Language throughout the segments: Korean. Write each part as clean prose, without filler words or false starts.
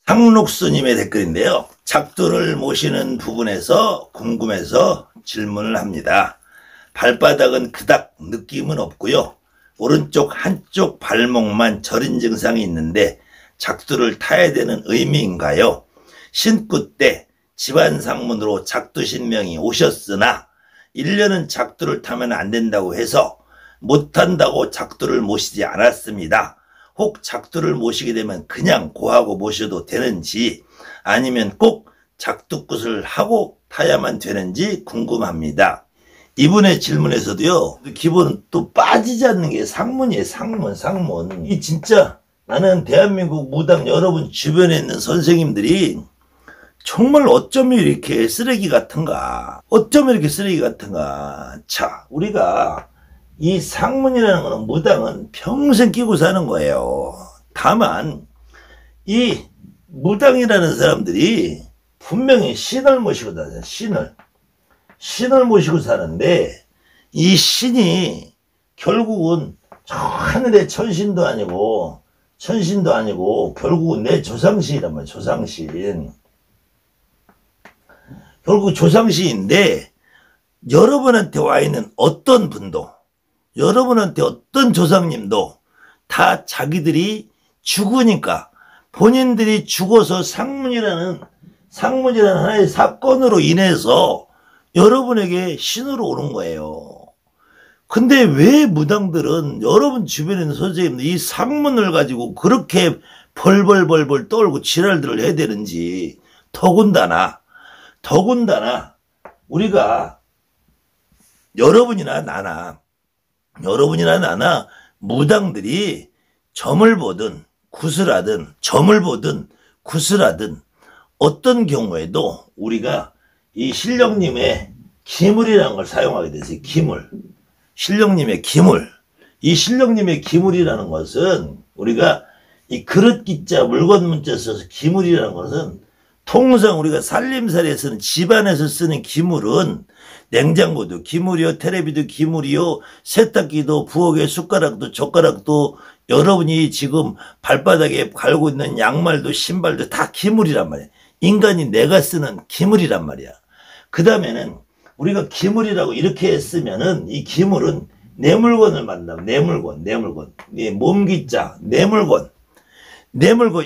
상록스님의 댓글인데요. 작두를 모시는 부분에서 궁금해서 질문을 합니다. 발바닥은 그닥 느낌은 없고요. 오른쪽 한쪽 발목만 저린 증상이 있는데 작두를 타야 되는 의미인가요? 신구 때 집안 상문으로 작두 신명이 오셨으나 1년은 작두를 타면 안 된다고 해서 못한다고 작두를 모시지 않았습니다. 혹 작두를 모시게 되면 그냥 고하고 모셔도 되는지 아니면 꼭 작두굿을 하고 타야만 되는지 궁금합니다. 이분의 질문에서도요, 기본 또 빠지지 않는 게 상문이에요. 상문. 이 진짜 나는 대한민국 무당 여러분 주변에 있는 선생님들이 정말 어쩜 이렇게 쓰레기 같은가. 자, 우리가 이 상문이라는 거는 무당은 평생 끼고 사는 거예요. 다만 이 무당이라는 사람들이 분명히 신을 모시고 다녀요. 신을 모시고 사는데 이 신이 결국은 저 하늘의 천신도 아니고 결국은 내 조상신이란 말이에요. 조상신. 결국 조상신인데 여러분한테 와 있는 어떤 분도 여러분한테 어떤 조상님도 다 자기들이 죽으니까 본인들이 죽어서 상문이라는 하나의 사건으로 인해서 여러분에게 신으로 오는 거예요. 근데 왜 무당들은 여러분 주변에 있는 선생님들 이 상문을 가지고 그렇게 벌벌 떨고 지랄들을 해야 되는지 더군다나 우리가 여러분이나 나나 무당들이 점을 보든 굿을 하든 어떤 경우에도 우리가 이 신령님의 기물이라는 걸 사용하게 되세요. 신령님의 기물. 이 신령님의 기물이라는 것은 우리가 이 그릇 기자 물건 문자 써서 기물이라는 것은 통상 우리가 살림살이에 쓰는 집안에서 쓰는 기물은 냉장고도 기물이요, 테레비도 기물이요, 세탁기도, 부엌에 숟가락도, 젓가락도, 여러분이 지금 발바닥에 갈고 있는 양말도, 신발도 다 기물이란 말이야. 인간이 내가 쓰는 기물이란 말이야. 그 다음에는 우리가 기물이라고 이렇게 했으면은 이 기물은 내 물건을 만나면 내 물건. 이 몸기자, 내 물건,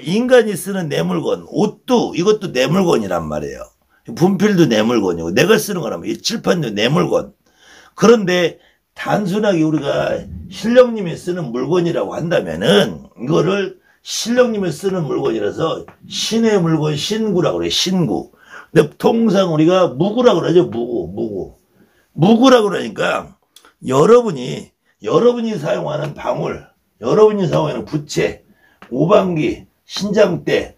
인간이 쓰는 내 물건, 옷도 이것도 내 물건이란 말이에요. 분필도 내 물건이고 내가 쓰는 거라면 이 칠판도 내 물건. 그런데 단순하게 우리가 신령님이 쓰는 물건이라고 한다면은 이거를 신령님이 쓰는 물건이라서 신의 물건 신구라고 그래. 신구. 근데 통상 우리가 무구라고 그러죠. 무구라고 그러니까 여러분이 사용하는 방울, 여러분이 사용하는 부채, 오방기, 신장대,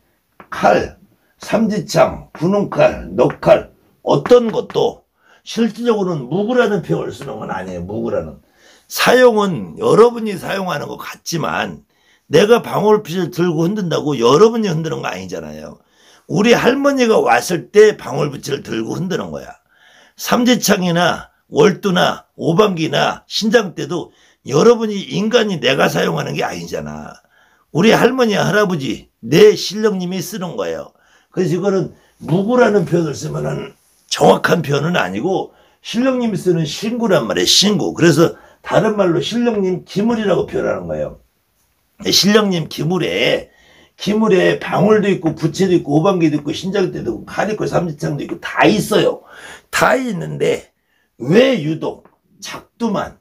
칼, 삼지창, 분홍칼, 넉칼 어떤 것도 실질적으로는 무구라는 표현을 쓰는 건 아니에요. 무구라는 사용은 여러분이 사용하는 것 같지만 내가 방울빛을 들고 흔든다고 여러분이 흔드는 거 아니잖아요. 우리 할머니가 왔을 때 방울빛을 들고 흔드는 거야. 삼지창이나 월두나 오방기나 신장대도 여러분이 인간이 내가 사용하는 게 아니잖아. 우리 할머니 할아버지 내 신령님이 쓰는 거예요. 그래서 이거는 무구라는 표현을 쓰면은 정확한 표현은 아니고 신령님이 쓰는 신구란 말이에요. 신구. 그래서 다른 말로 신령님 기물이라고 표현하는 거예요. 신령님 기물에 방울도 있고 부채도 있고 오방기도 있고 신장대도 있고 칼 있고 삼지창도 있고 다 있어요. 다 있는데 왜 유독 작두만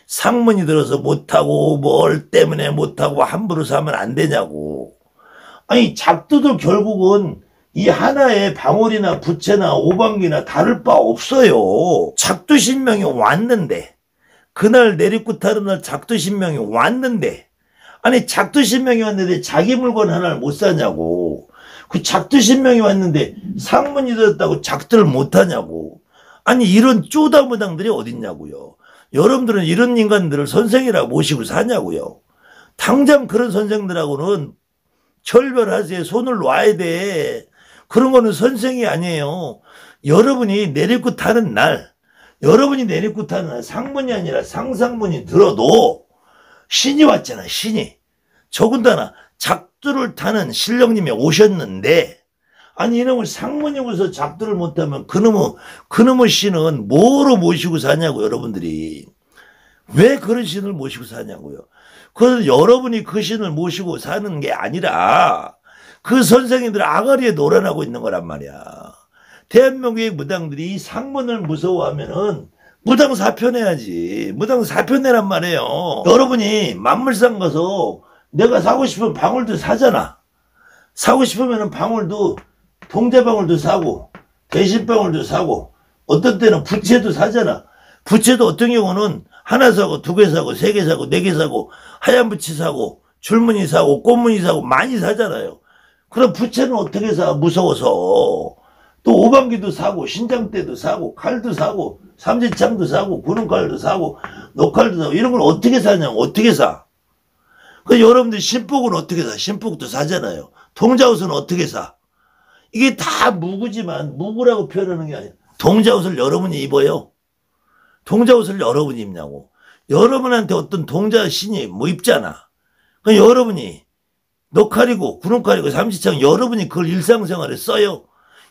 상문이 들어서 못하고 뭘 때문에 못하고 함부로 사면 안 되냐고. 아니 작두도 결국은 이 하나의 방울이나 부채나 오방기나 다를 바 없어요. 작두신명이 왔는데 그날 내리고 타는 날 작두신명이 왔는데 아니 작두신명이 왔는데 자기 물건 하나를 못 사냐고. 그 작두신명이 왔는데 상문이 들었다고 작두를 못 하냐고. 아니 이런 쪼다무당들이 어딨냐고요. 여러분들은 이런 인간들을 선생이라고 모시고 사냐고요. 당장 그런 선생들하고는 철별하세요. 손을 놔야 돼. 그런 거는 선생이 아니에요. 여러분이 내리고 타는 날 상문이 아니라 상상문이 들어도 신이 왔잖아. 신이. 더군다나 작두를 타는 신령님이 오셨는데, 아니 이놈을 상문이고서 작두를 못하면 그놈의 신은 뭐로 모시고 사냐고. 여러분들이 왜 그런 신을 모시고 사냐고요. 그래서 여러분이 그 신을 모시고 사는 게 아니라 그 선생님들 아가리에 놀아나고 있는 거란 말이야. 대한민국의 무당들이 이 상문을 무서워하면은 무당 사표내야지. 무당 사표내란 말이에요. 여러분이 만물상 가서 내가 사고 싶은 방울도 사잖아. 사고 싶으면은 방울도 동자방울도 사고 대신방울도 사고 어떤 때는 부채도 사잖아. 부채도 어떤 경우는 하나 사고 두 개 사고 세 개 사고 네 개 사고 하얀 부채 사고 줄무늬 사고 꽃무늬 사고 많이 사잖아요. 그럼 부채는 어떻게 사? 무서워서. 또 오방기도 사고 신장대도 사고 칼도 사고 삼지창도 사고 구능칼도 사고 녹칼도 사고 이런 걸 어떻게 사냐고. 어떻게 사? 그 여러분들 신복은 어떻게 사? 신복도 사잖아요. 동자옷은 어떻게 사? 이게 다 무구지만 무구라고 표현하는 게 아니라 동자옷을 여러분이 입어요. 동자옷을 여러분이 입냐고. 여러분한테 어떤 동자신이 뭐 입잖아. 그러니까 여러분이 녹칼이고 구능칼이고 삼지창 여러분이 그걸 일상생활에 써요.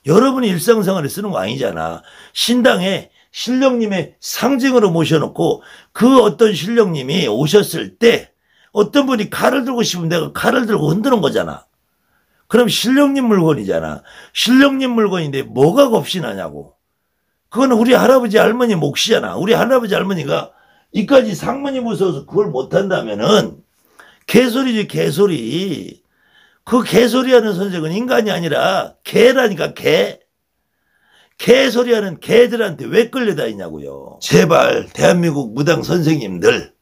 여러분이 일상생활에 쓰는 거 아니잖아. 신당에 신령님의 상징으로 모셔놓고 그 어떤 신령님이 오셨을 때 어떤 분이 칼을 들고 싶으면 내가 칼을 들고 흔드는 거잖아. 그럼 신령님 물건이잖아. 신령님 물건인데 뭐가 겁이 나냐고. 그건 우리 할아버지 할머니 몫이잖아. 우리 할아버지 할머니가 이까지 상문이 무서워서 그걸 못한다면은 개소리지 개소리. 그 개소리하는 선생은 인간이 아니라 개라니까 개. 개소리하는 개들한테 왜 끌려다니냐고요. 제발 대한민국 무당 선생님들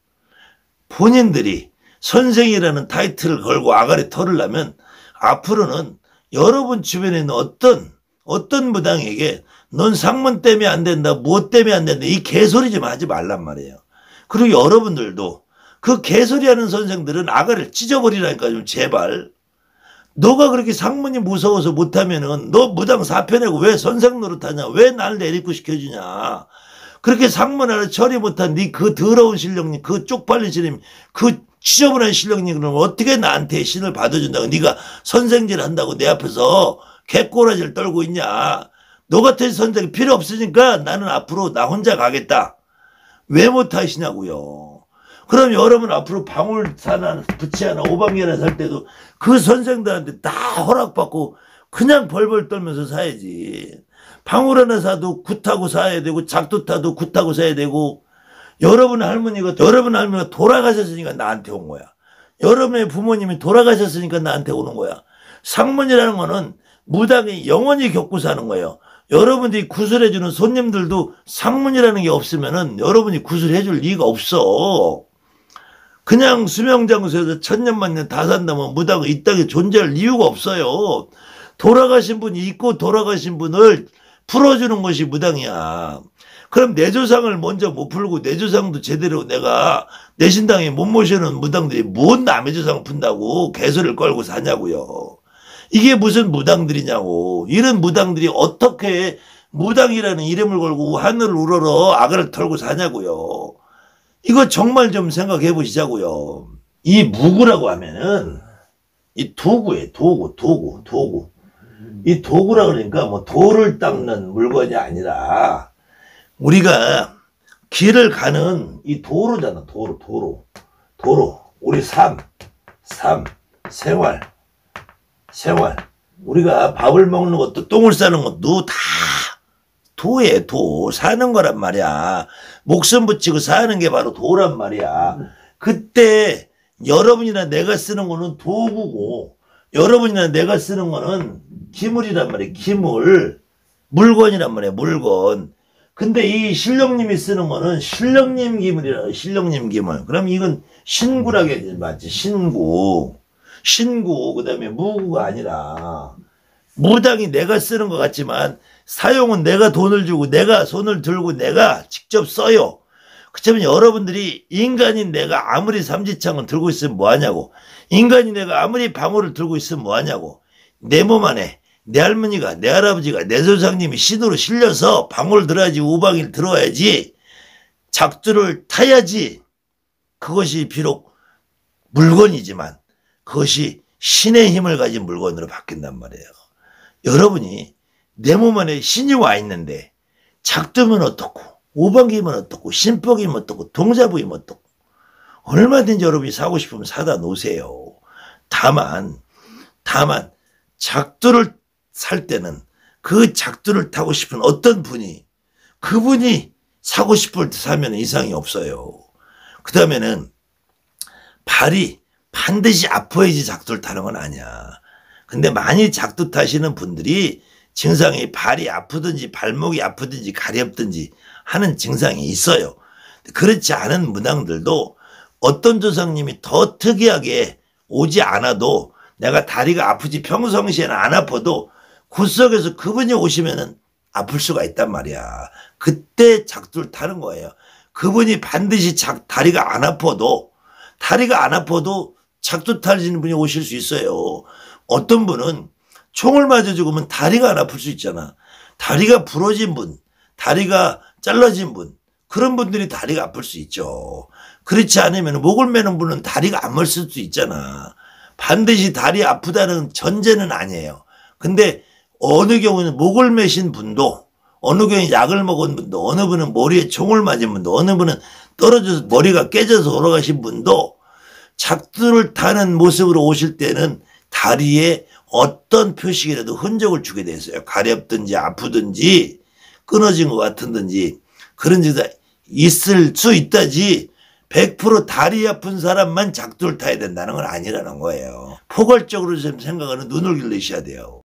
본인들이 선생이라는 타이틀을 걸고 아가리 털으려면 앞으로는 여러분 주변에 있는 어떤 무당에게 넌 상문 때문에 안 된다 무엇 때문에 안 된다 이 개소리 좀 하지 말란 말이에요. 그리고 여러분들도 그 개소리하는 선생들은 아가리를 찢어버리라니까 좀 제발. 너가 그렇게 상문이 무서워서 못하면은 너 무당 사표내고 왜 선생 노릇하냐. 왜 날 내리고 시켜주냐. 그렇게 상문 하나 처리 못한 네 그 더러운 신령님 그 쪽팔린 신령님 그 지저분한 신령님 그러면 어떻게 나한테 신을 받아준다고 네가 선생질 한다고 내 앞에서 개꼬라지를 떨고 있냐. 너 같은 선생이 필요 없으니까 나는 앞으로 나 혼자 가겠다. 왜 못하시냐고요. 그럼 여러분 앞으로 방울사나 부채 하나 오방기 하나 살 때도 그 선생들한테 다 허락받고 그냥 벌벌 떨면서 사야지. 방울 하나 사도 굿하고 사야 되고 작두 타도 굿하고 사야 되고 여러분 할머니가 돌아가셨으니까 나한테 온 거야. 여러분의 부모님이 돌아가셨으니까 나한테 오는 거야. 상문이라는 거는 무당이 영원히 겪고 사는 거예요. 여러분들이 구슬해주는 손님들도 상문이라는 게 없으면은 여러분이 구슬해줄 리가 없어. 그냥 수명장소에서 천년만년 다 산다면 무당은 이 땅에 존재할 이유가 없어요. 돌아가신 분이 있고 돌아가신 분을 풀어주는 것이 무당이야. 그럼 내 조상을 먼저 못 풀고 내 조상도 제대로 내가 내 신당에 못 모시는 무당들이 뭔 남의 조상을 푼다고 개소리를 걸고 사냐고요. 이게 무슨 무당들이냐고. 이런 무당들이 어떻게 무당이라는 이름을 걸고 하늘을 우러러 아가를 털고 사냐고요. 이거 정말 좀 생각해 보시자고요. 이 무구라고 하면은 이 도구예요. 도구. 이 도구라 그러니까 뭐 돌을 닦는 물건이 아니라 우리가 길을 가는 이 도로잖아. 도로. 우리 삶, 생활. 우리가 밥을 먹는 것도 똥을 싸는 것도 다 도에 도 사는 거란 말이야. 목숨 붙이고 사는 게 바로 도란 말이야. 그때 여러분이나 내가 쓰는 거는 도구고 여러분이나 내가 쓰는 거는 기물이란 말이야. 기물. 물건이란 말이야. 물건. 근데 이 신령님이 쓰는 거는 신령님 기물이라. 신령님 기물. 그럼 이건 신구라게 맞지. 신구 그다음에 무구가 아니라 무당이 내가 쓰는 것 같지만 사용은 내가 돈을 주고 내가 손을 들고 내가 직접 써요. 그렇다면 여러분들이 인간인 내가 아무리 삼지창을 들고 있으면 뭐하냐고. 인간인 내가 아무리 방울을 들고 있으면 뭐하냐고. 내 몸 안에 내 할머니가 내 할아버지가 내 조상님이 신으로 실려서 방울 들어야지 우방일 들어야지 작두를 타야지. 그것이 비록 물건이지만 그것이 신의 힘을 가진 물건으로 바뀐단 말이에요. 여러분이 내 몸 안에 신이 와 있는데 작두면 어떻고 오방기면 어떻고 신복이면 어떻고 동자부이면 어떻고 얼마든지 여러분이 사고 싶으면 사다 놓으세요. 다만 작두를 살 때는 그 작두를 타고 싶은 어떤 분이 그분이 사고 싶을 때 사면 이상이 없어요. 그 다음에는 발이 반드시 아파야지 작두를 타는 건 아니야. 근데 많이 작두 타시는 분들이 증상이 발이 아프든지 발목이 아프든지 가렵든지 하는 증상이 있어요. 그렇지 않은 문항들도 어떤 조상님이 더 특이하게 오지 않아도 내가 다리가 아프지 평상시에는 안 아파도 구석에서 그분이 오시면은 아플 수가 있단 말이야. 그때 작두를 타는 거예요. 그분이 반드시 다리가 안 아파도 작두 타시는 분이 오실 수 있어요. 어떤 분은 총을 맞아 죽으면 다리가 안 아플 수 있잖아. 다리가 부러진 분, 다리가 잘라진 분, 그런 분들이 다리가 아플 수 있죠. 그렇지 않으면 목을 매는 분은 다리가 안 멀 수도 있잖아. 반드시 다리 아프다는 전제는 아니에요. 근데 어느 경우는 목을 매신 분도, 어느 경우는 약을 먹은 분도, 어느 분은 머리에 총을 맞은 분도, 어느 분은 떨어져서 머리가 깨져서 돌아가신 분도 작두를 타는 모습으로 오실 때는 다리에 어떤 표식이라도 흔적을 주게 돼 있어요. 가렵든지 아프든지 끊어진 것 같은지 그런 증상 있을 수 있다지 100% 다리 아픈 사람만 작두를 타야 된다는 건 아니라는 거예요. 포괄적으로 좀 생각하는 눈을 길르셔야 돼요.